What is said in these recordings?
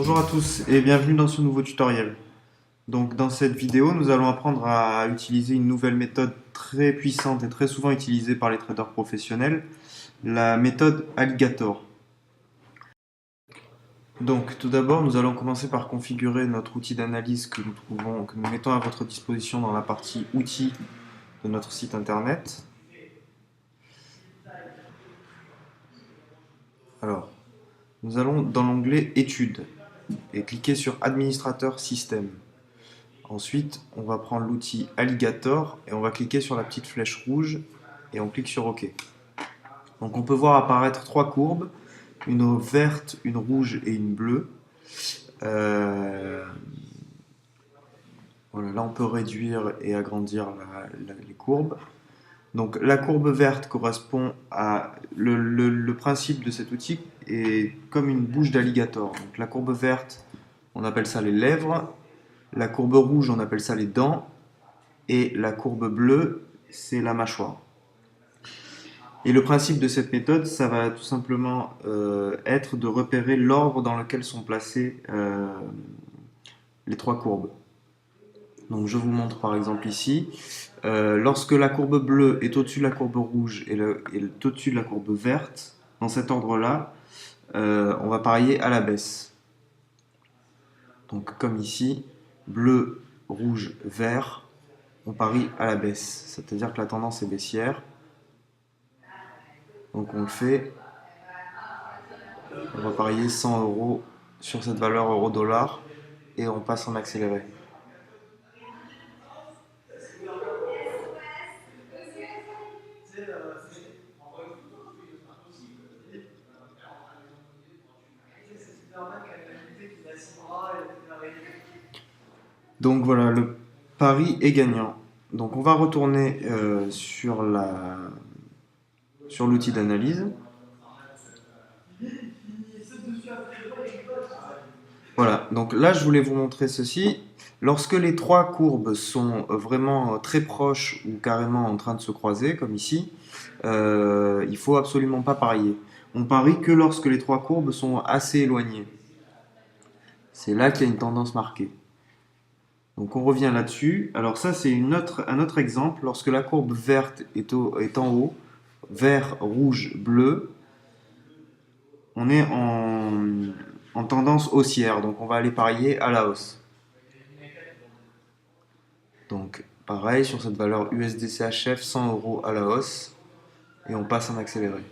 Bonjour à tous et bienvenue dans ce nouveau tutoriel. Donc dans cette vidéo, nous allons apprendre à utiliser une nouvelle méthode très puissante et très souvent utilisée par les traders professionnels, la méthode Alligator. Donc tout d'abord, nous allons commencer par configurer notre outil d'analyse que nous mettons à votre disposition dans la partie outils de notre site internet. Alors, nous allons dans l'onglet Études et cliquer sur Administrateur Système. Ensuite, on va prendre l'outil Alligator et on va cliquer sur la petite flèche rouge et on clique sur OK. Donc on peut voir apparaître trois courbes, une verte, une rouge et une bleue. Voilà, là on peut réduire et agrandir les courbes. Donc la courbe verte correspond à le principe de cet outil est comme une bouche d'alligator. Donc la courbe verte, on appelle ça les lèvres. La courbe rouge, on appelle ça les dents. Et la courbe bleue, c'est la mâchoire. Et le principe de cette méthode, ça va tout simplement être de repérer l'ordre dans lequel sont placées les trois courbes. Donc je vous montre par exemple ici. Lorsque la courbe bleue est au-dessus de la courbe rouge et est au-dessus de la courbe verte, dans cet ordre-là, on va parier à la baisse. Donc comme ici, bleu, rouge, vert, on parie à la baisse. C'est-à-dire que la tendance est baissière. Donc on le fait. On va parier 100 € sur cette valeur euro-dollar et on passe en accéléré. Donc voilà, le pari est gagnant. Donc on va retourner sur l'outil d'analyse. Voilà, donc là je voulais vous montrer ceci. Lorsque les trois courbes sont vraiment très proches ou carrément en train de se croiser, comme ici, il faut absolument pas parier. On parie que lorsque les trois courbes sont assez éloignées. C'est là qu'il y a une tendance marquée. Donc on revient là-dessus. Alors ça c'est un autre exemple. Lorsque la courbe verte est en haut, vert, rouge, bleu, on est en tendance haussière. Donc on va aller parier à la hausse. Donc pareil sur cette valeur USDCHF, 100 € à la hausse. Et on passe en accéléré.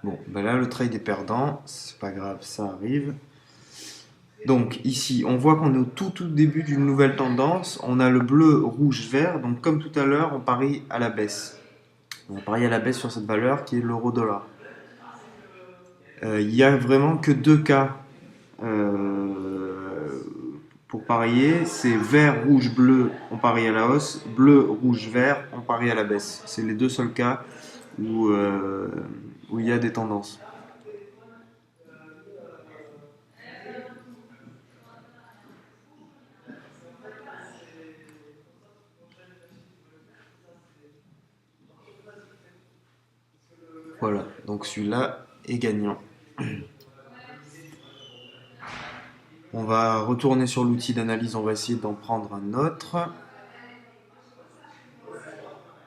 Bon, ben là le trade est perdant, c'est pas grave, ça arrive. Donc ici, on voit qu'on est au tout début d'une nouvelle tendance. On a le bleu, rouge, vert. Donc comme tout à l'heure, on parie à la baisse. On va parier à la baisse sur cette valeur qui est l'euro-dollar. Il n'y a vraiment que deux cas pour parier. C'est vert, rouge, bleu, on parie à la hausse. Bleu, rouge, vert, on parie à la baisse. C'est les deux seuls cas où il y a des tendances. Voilà, donc celui-là est gagnant. On va retourner sur l'outil d'analyse, on va essayer d'en prendre un autre.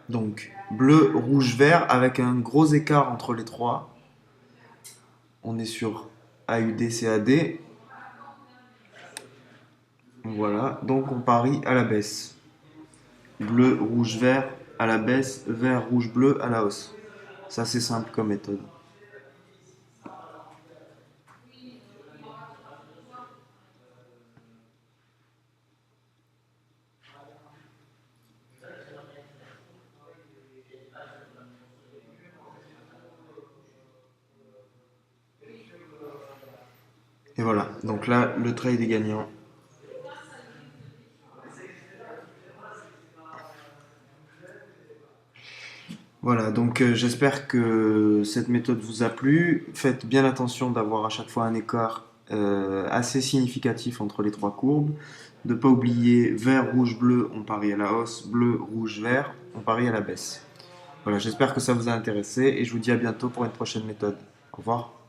Donc bleu, rouge, vert avec un gros écart entre les trois. On est sur AUD, CAD. Voilà, donc on parie à la baisse. Bleu, rouge, vert à la baisse, vert, rouge, bleu à la hausse. Ça c'est simple comme méthode. Et voilà, donc là le trade est gagnant. Voilà, donc j'espère que cette méthode vous a plu. Faites bien attention d'avoir à chaque fois un écart assez significatif entre les trois courbes. De ne pas oublier vert, rouge, bleu, on parie à la hausse, bleu, rouge, vert, on parie à la baisse. Voilà, j'espère que ça vous a intéressé et je vous dis à bientôt pour une prochaine méthode. Au revoir.